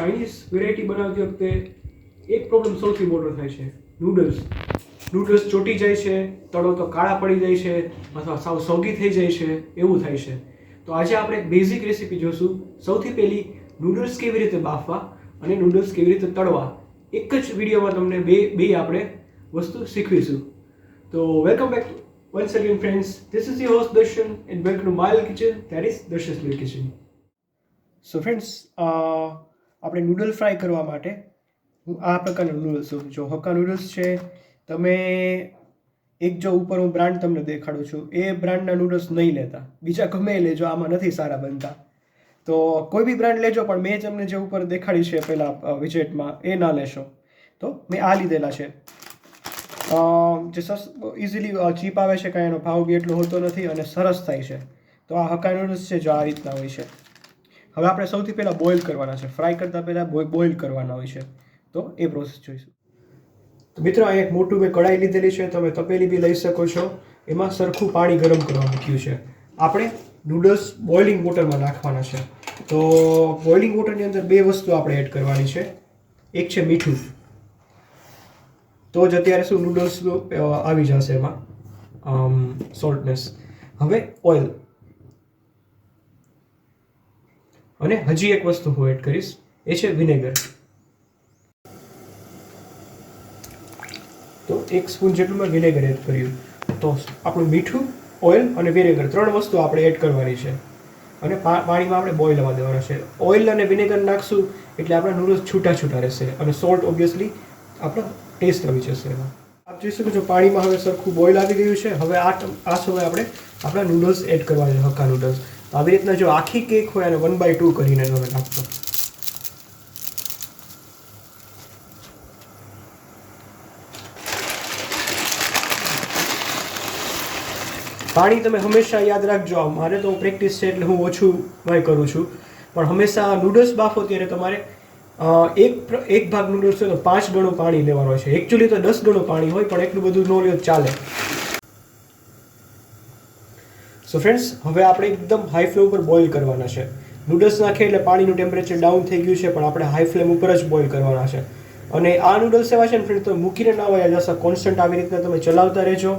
Chinese variety બનાવતી વખતે એક પ્રોબ્લેમ સૌથી મોટો થાય છે, નૂડલ્સ ચોટી જાય છે, તળો તો કાળા પડી જાય છે અથવા સાવ સોગી થઈ જાય છે, એવું થાય છે. તો આજે આપણે એક બેઝિક રેસીપી જોશું. સૌથી પહેલી નૂડલ્સ કેવી રીતે બાફવા અને નૂડલ્સ કેવી રીતે તળવા, એક જ વિડીયોમાં તમને બે આપણે વસ્તુ શીખવીશું. તો welcome back once again friends, this is your host Darshan and welcome to my little kitchen, that is Darshan's little kitchen. So friends, આપણે નૂડલ ફ્રાય કરવા માટે હું આ પ્રકારના નૂડલ્સ લઉં છું. જો હક્કા નૂડલ્સ છે, તમે એક જો ઉપર હું બ્રાન્ડ તમને દેખાડું છું, એ બ્રાન્ડના નૂડલ્સ નહીં લેતા, બીજા ગમે એ લેજો, આમાં નથી સારા બનતા. તો કોઈ બી બ્રાન્ડ લેજો, પણ મેં તમને જે ઉપર દેખાડી છે પહેલાં વિજેટમાં એ ના લેશો. તો મેં આ લીધેલા છે, જે ઇઝીલી ચીપ આવે છે, કાંઈ એનો ભાવ બી એટલો હોતો નથી અને સરસ થાય છે. તો આ હક્કા નૂડલ્સ છે જો આ રીતના હોય છે. હવે આપણે સૌથી પહેલાં બોઇલ કરવાના છે, ફ્રાય કરતાં પહેલાં બોઇલ કરવાના હોય છે. તો એ પ્રોસેસ જોઈશું. તો મિત્રો, અહીં એક મોટું મેં કઢાઈ લીધેલી છે, તમે તપેલી બી લઈ શકો છો. એમાં સરખું પાણી ગરમ કરવા મૂક્યું છે. આપણે નૂડલ્સ બોઇલિંગ વોટરમાં નાખવાના છે. તો બોઇલિંગ વોટરની અંદર બે વસ્તુ આપણે એડ કરવાની છે. એક છે મીઠું, તો જ અત્યારે શું નૂડલ્સ આવી જશે એમાં સોલ્ટનેસ. હવે ઓઇલ, અને હજી એક વસ્તુ હું એડ કરીશ, એ છે વિનેગર. તો 1 સ્પૂન જેટલું મેં વિનેગર એડ કર્યું. તો આપણું મીઠું, ઓઇલ અને વિનેગર 3 વસ્તુ આપણે એડ કરવાની છે અને પાણીમાં આપણે બોઇલ આવવા દેવાના છે. ઓઇલ અને વિનેગર નાખશું એટલે આપણા નૂડલ્સ છૂટા છૂટા રહેશે અને સોલ્ટ ઓબ્વિયસલી આપણો ટેસ્ટ આવી જશે એમાં. આપ જોઈ શકો છો પાણીમાં હવે સરખું બોઇલ આવી ગયું છે. હવે આ સમયે આપણે આપણા નૂડલ્સ એડ કરવાના છે, હક્કા નૂડલ્સ. આવી રીતના જો આખી કેક હોય અને 1/2 કરીને તમે નાખતો. પાણી તમે હંમેશા યાદ રાખજો, મારે તો પ્રેક્ટિસ છે એટલે હું ઓછું કરું છું, પણ હંમેશા નૂડલ્સ બાફો ત્યારે તમારે એક ભાગ નૂડલ્સ હોય તો 5 ગણું પાણી લેવાનું હોય છે. એકચ્યુઅલી તો 10 ગણું પાણી હોય, પણ એટલું બધું ન લ્યો ચાલે. સો ફ્રેન્ડ્સ, હવે આપણે એકદમ હાઈ ફ્લેમ ઉપર બોઇલ કરવાના છે. નૂડલ્સ નાખે એટલે પાણીનું ટેમ્પરેચર ડાઉન થઈ ગયું છે, પણ આપણે હાઈ ફ્લેમ ઉપર જ બોઇલ કરવાના છે. અને આ નૂડલ્સ એવા છે ને ફ્રેન્ડ, તમે મૂકીને ના હોય જશો, કોન્સ્ટન્ટ આવી રીતના તમે ચલાવતા રહેજો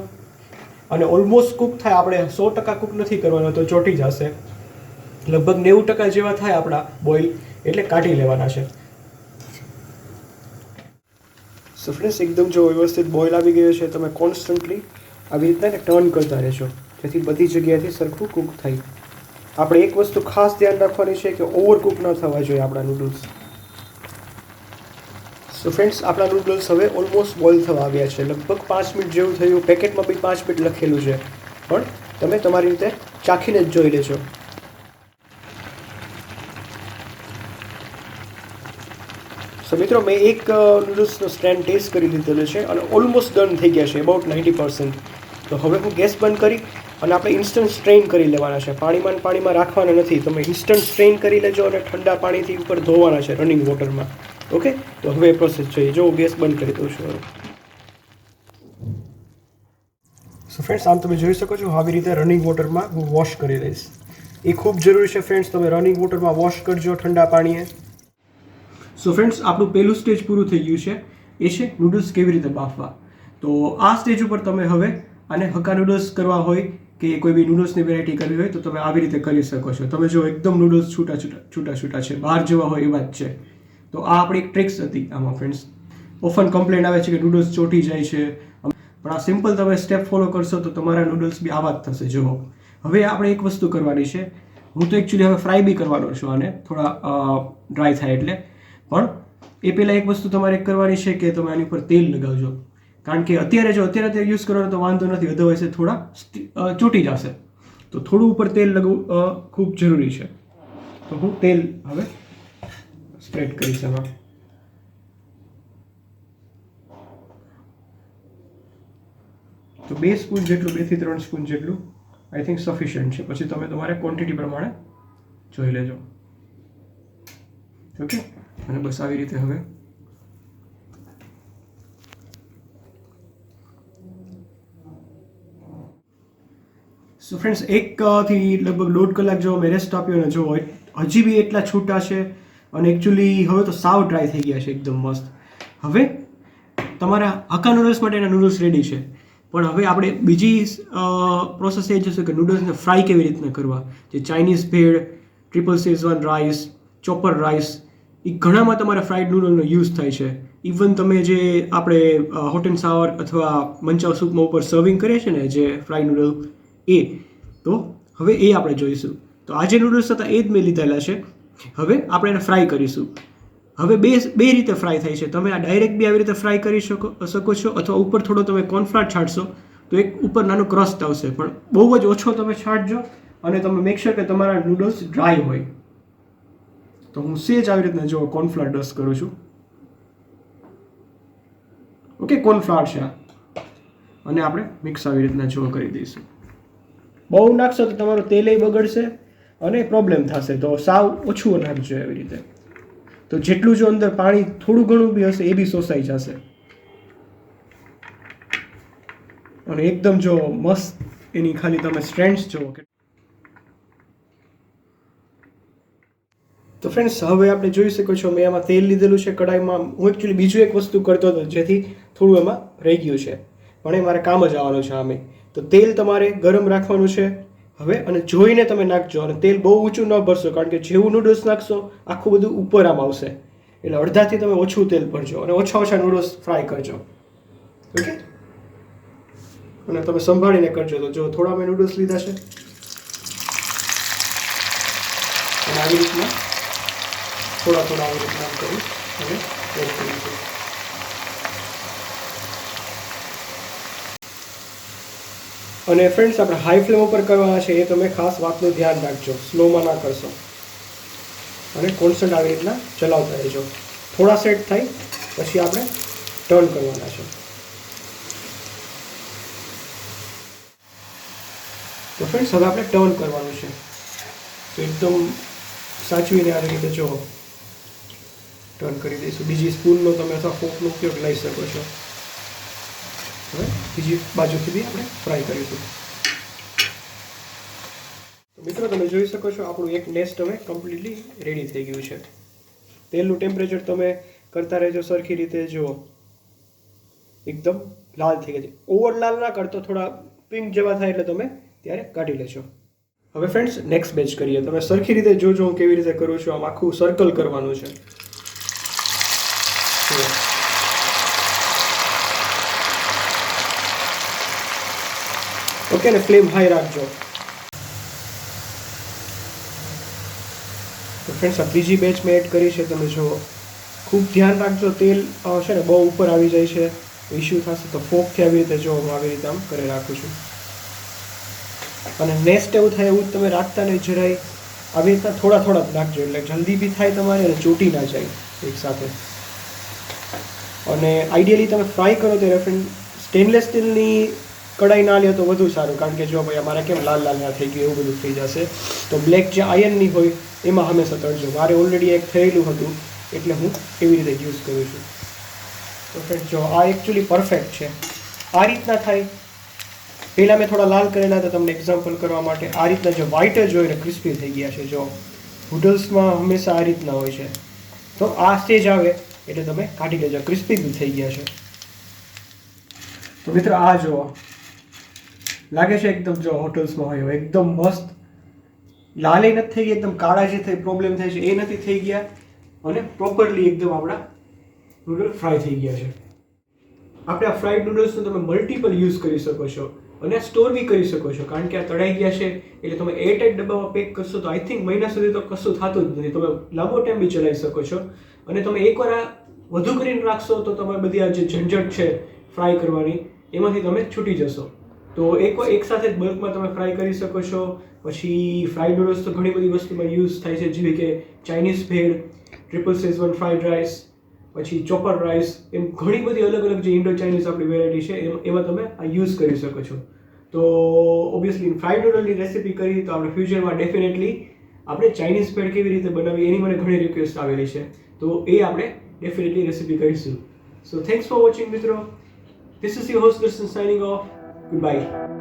અને ઓલમોસ્ટ કૂક થાય. આપણે 100% કૂક નથી કરવાનો, તો ચોટી જશે. લગભગ 90% જેવા થાય આપણા બોઇલ, એટલે કાઢી લેવાના છે. સો ફ્રેન્ડ્સ, એકદમ જો વ્યવસ્થિત બોઇલ આવી ગયો છે, તમે કોન્સ્ટન્ટલી આવી રીતના ટર્ન કરતા રહેશો, જેથી બધી જગ્યાએથી સરખું કૂક થાય. આપણે એક વસ્તુ ખાસ ધ્યાન રાખવાની છે કે ઓવર કૂક ન થવા જોઈએ આપણા નૂડલ્સ. સો ફ્રેન્ડ્સ, આપણા નૂડલ્સ હવે ઓલમોસ્ટ બોઇલ થવા આવ્યા છે. લગભગ 5 મિનિટ જેવું થયું. પેકેટમાં બી 5 મિનિટ લખેલું છે, પણ તમે તમારી રીતે ચાખીને જ જોઈ લેજો. તો મિત્રો, મેં એક નૂડલ્સનો સ્ટ્રેન્ડ ટેસ્ટ કરી લીધેલો છે અને ઓલમોસ્ટ ડન થઈ ગયા છે, અબાઉટ 90%. તો હવે હું ગેસ બંધ કરી અને આપણે ઇન્સ્ટન્ટ સ્ટ્રેઇન કરી લેવાના છે. પાણીમાં રાખવાના નથી, તમે ઇન્સ્ટન્ટ સ્ટ્રેઇન કરી લેજો અને ઠંડા પાણીથી ઉપર ધોવાના છે, રનિંગ વોટરમાં. ઓકે, તો હવે પ્રોસેસ જોઈએ. જો ગેસ બંધ કરી દઉં છું. સો ફ્રેન્ડ્સ, આમ તમે જોઈ શકો છો, આવી રીતે રનિંગ વોટરમાં હું વોશ કરી લઈશ. એ ખૂબ જરૂરી છે ફ્રેન્ડ્સ, તમે રનિંગ વોટરમાં વોશ કરજો ઠંડા પાણીએ. સો ફ્રેન્ડ્સ, આપણું પહેલું સ્ટેજ પૂરું થઈ ગયું છે, એ છે નૂડલ્સ કેવી રીતે બાફવા. તો આ સ્ટેજ ઉપર તમે હવે આને હક્કા નૂડલ્સ કરવા હોય કે કોઈ બી નૂડલ્સની વેરાયટી કરવી હોય તો તમે આવી રીતે કરી શકો છો. તમે જો એકદમ નૂડલ્સ છૂટા છે, બહાર જેવા હોય એવા જ છે. તો આ આપણી એક ટ્રિક્સ હતી આમાં ફ્રેન્ડ્સ. ઓફન કમ્પ્લેન્ટ આવે છે કે નૂડલ્સ ચોટી જાય છે, પણ આ સિમ્પલ તમે સ્ટેપ ફોલો કરશો તો તમારા નૂડલ્સ બી આવા જ થશે. જુઓ, હવે આપણે એક વસ્તુ કરવાની છે. હું તો એકચ્યુઅલી હવે ફ્રાય બી કરવાનો છું આને, થોડા ડ્રાય થાય એટલે. પણ એ પહેલાં એક વસ્તુ તમારે કરવાની છે કે તમે આની ઉપર તેલ લગાવજો, કારણ કે અત્યારે યુઝ કરવાનો તો વાંધો નથી, અધરવાઇઝ થોડા ચોટી જશે. તો થોડું ઉપર તેલ લગાવવું ખૂબ જરૂરી છે. તો હું તેલ હવે સ્પ્રેડ કરીશ એમાં. તો 2 સ્પૂન જેટલું, 2 થી 3 સ્પૂન જેટલું આઈ થિંક સફિશિયન્ટ છે. પછી તમે તમારે ક્વોન્ટિટી પ્રમાણે જોઈ લેજો. ઓકે, અને બસ આવી રીતે હવે સો ફ્રેન્ડ્સ, 1 થી લગભગ 1.5 કલાક જેવો મેં રેસ્ટ આપ્યો અને જો હજી બી એટલા છૂટા છે અને એકચ્યુઅલી હવે તો સાવ ડ્રાય થઈ ગયા છે એકદમ મસ્ત. હવે તમારા હક્કા નૂડલ્સ માટેના નૂડલ્સ રેડી છે, પણ હવે આપણે બીજી પ્રોસેસ એ જશે કે નૂડલ્સને ફ્રાય કેવી રીતના કરવા. જે Chinese bhel, triple schezwan rice, chopper rice, એ ઘણામાં તમારા ફ્રાઈડ નૂડલનો યુઝ થાય છે. ઇવન તમે જે આપણે હોટ એન્ડ સાવર અથવા મંચાવ સૂપમાં ઉપર સર્વિંગ કરીએ છીએ ને જે ફ્રાઈડ નૂડલ, તો હવે એ આપણે જોઈશું. તો આ જે નૂડલ્સ હતા એ જ મેં લીધેલા છે. હવે આપણે એને ફ્રાય કરીશું. હવે બે રીતે ફ્રાય થાય છે. તમે આ ડાયરેક્ટ બી આવી રીતે ફ્રાય કરી શકો છો, અથવા ઉપર થોડો તમે કોર્નફ્લાવર છાંટશો તો એક ઉપર નાનો ક્રસ્ટ આવશે, પણ બહુ જ ઓછો તમે છાંટજો અને તમે મેક શ્યોર કે તમારા નૂડલ્સ ડ્રાય હોય. તો હું સેજ આવી રીતના જો કોર્નફ્લાવર ડસ્ટ કરું છું. ઓકે, કોર્નફ્લાવર છે અને આપણે મિક્સ આવી રીતના જો કરી દઈશું. બહુ નાખશો તો તમારું તેલેય બગડશે અને પ્રોબ્લેમ થશે. તો સાવ ઓછું નાખજો એવી રીતે. તો જેટલું જો અંદર પાણી થોડું ઘણું બી હશે એ બી શોષાઈ જશે. અને એકદમ જો મસ્ત એની ખાલી તમે સ્ટ્રેન્ડ્સ જુઓ. તો ફ્રેન્ડ્સ, હવે આપણે જોઈ શકો છો મેં આમાં તેલ લીધેલું છે કડાઈમાં. હું એકચ્યુઅલી બીજું એક વસ્તુ કરતો હતો જેથી થોડું એમાં રહી ગયું છે, પણ એ મારે કામ જ આવવાનું છે આમે. તો તેલ તમારે ગરમ રાખવાનું છે હવે, અને જોઈને તમે નાખજો. અને તેલ બહુ ઊંચું ન ભરશો, કારણ કે જેવું નૂડલ્સ નાખશો આખું બધું ઉપર આમ આવશે. એટલે અડધાથી તમે ઓછું તેલ ભરજો અને ઓછા નૂડલ્સ ફ્રાય કરજો. ઓકે, અને તમે સંભાળીને કરજો. તો જો થોડા મેં નૂડલ્સ લીધા છે અને આવી રીતના થોડા આવી રીતના કરી અને એડ કરીશું. અને ફ્રેન્ડ્સ, આપણે હાઈ ફ્લેમ ઉપર કરવાના છે, એ તમે ખાસ વાતનું ધ્યાન રાખજો. સ્લોમાં ના કરશો અને કોન્સ્ટન્ટ આવી રીતના ચલાવતા રહેજો. થોડા સેટ થાય પછી આપણે ટર્ન કરવાના છે. તો ફ્રેન્ડ્સ, હવે આપણે ટર્ન કરવાનું છે. તો એકદમ સાચવીને આવી રીતે જો ટર્ન કરી દઈશું. બીજી સ્પૂનનો તમે અથવા ફોર્કનો ઉપયોગ લઈ શકો છો. હવે બીજી બાજુથી બી આપણે ફ્રાય કરીશું. તો મિત્રો, તમે જોઈ શકો છો આપણું એક નેસ્ટ હવે કમ્પ્લીટલી રેડી થઈ ગયું છે. તેલનું ટેમ્પરેચર તમે કરતા રહેજો સરખી રીતે. જુઓ એકદમ લાલ થઈ ગયા છે. ઓવર લાલ ના કરતો, થોડા પિંક જેવા થાય એટલે તમે ત્યારે કાઢી લેજો. હવે ફ્રેન્ડ્સ, નેક્સ્ટ બેચ કરીએ. તમે સરખી રીતે જોજો હું કેવી રીતે કરું છું. આમ આખું સર્કલ કરવાનું છે. ઓકે, ને ફ્લેમ હાઈ રાખજો. તો ફ્રેન્ડ્સ, આ ત્રીજી બેચ મેં એડ કરી છે. તમે જુઓ, ખૂબ ધ્યાન રાખજો. તેલ છે ને બહુ ઉપર આવી જાય છે, ઇશ્યુ થશે. તો ફોર્કથી આવી રીતે જો હું આવી રીતે આમ કરી રાખું છું. અને નેક્સ્ટ એવું થાય એવું તમે રાખતા નહીં, જરાય આવી રીતના થોડા જ નાખજો, એટલે જલ્દી બી થાય તમારે અને ચોટી ના જાય એક સાથે. અને આઈડિયલી તમે ફ્રાય કરો ત્યારે ફ્રેન્ડ સ્ટેનલેસ સ્ટીલની કડાઈ ના લ્યો તો વધુ સારું, કારણ કે જો ભાઈ અમારે કેમ લાલ ના થઈ ગયું એવું બધું થઈ જશે. તો બ્લેક જે આયર્નની હોય એમાં હંમેશા તળજો. મારે ઓલરેડી એક થયેલું હતું એટલે હું એવી રીતે યુઝ કરું છું. તો ફ્રેન્ડ જો આ એકચ્યુઅલી પરફેક્ટ છે. આ રીતના થાય. પહેલાં મેં થોડા લાલ કરેલા હતા તમને એક્ઝામ્પલ કરવા માટે. આ રીતના જો વ્હાઇટ જ હોય ને ક્રિસ્પી થઈ ગયા છે. જો નૂડલ્સમાં હંમેશા આ રીતના હોય છે. તો આ સ્ટેજ આવે એટલે તમે કાઢી લેજો. ક્રિસ્પી બી થઈ ગયા છે. તો મિત્રો આ જુઓ, લાગે છે એકદમ જો હોટલ્સમાં હોય એકદમ મસ્ત. લાલ નથી થઈ ગઈ, એકદમ કાળા જે થઈ પ્રોબ્લેમ થાય છે એ નથી થઈ ગયા, અને પ્રોપરલી એકદમ આપણા નૂડલ ફ્રાય થઈ ગયા છે. આપણે આ ફ્રાઈડ નૂડલ્સનો તમે મલ્ટિપલ યુઝ કરી શકો છો અને સ્ટોર બી કરી શકો છો, કારણ કે આ તળાઈ ગયા છે એટલે તમે એરટાઈટ ડબ્બામાં પેક કરશો તો આઈ થિંક મહિના સુધી તો કશું થતું જ નથી. તમે લાંબો ટાઈમ બી ચલાવી શકો છો. અને તમે એકવાર આ વધુ કરીને રાખશો તો તમે બધી આ જે ઝંઝટ છે ફ્રાય કરવાની એમાંથી તમે છૂટી જશો. તો એક સાથે જ બલ્કમાં તમે ફ્રાય કરી શકો છો. પછી ફ્રાઈડ નૂડલ્સ તો ઘણી બધી વસ્તુમાં યુઝ થાય છે, જેવી કે Chinese bhel, triple Schezwan fried rice, પછી ચોપર રાઈસ, એમ ઘણી બધી અલગ અલગ જે ઇન્ડો ચાઇનીઝ આપણી વેરાયટી છે એમાં તમે આ યુઝ કરી શકો છો. તો ઓબ્વિયસલી ફ્રાઈડ નૂડલની રેસિપી કરી તો આપણે ફ્યુચરમાં ડેફિનેટલી આપણે ચાઇનીઝ ભેળ કેવી રીતે બનાવી એની મને ઘણી રિક્વેસ્ટ આવેલી છે. તો એ આપણે ડેફિનેટલી રેસિપી કરીશું. સો થેન્ક્સ ફોર વોચિંગ મિત્રો. This is your host Darshan signing off. Goodbye.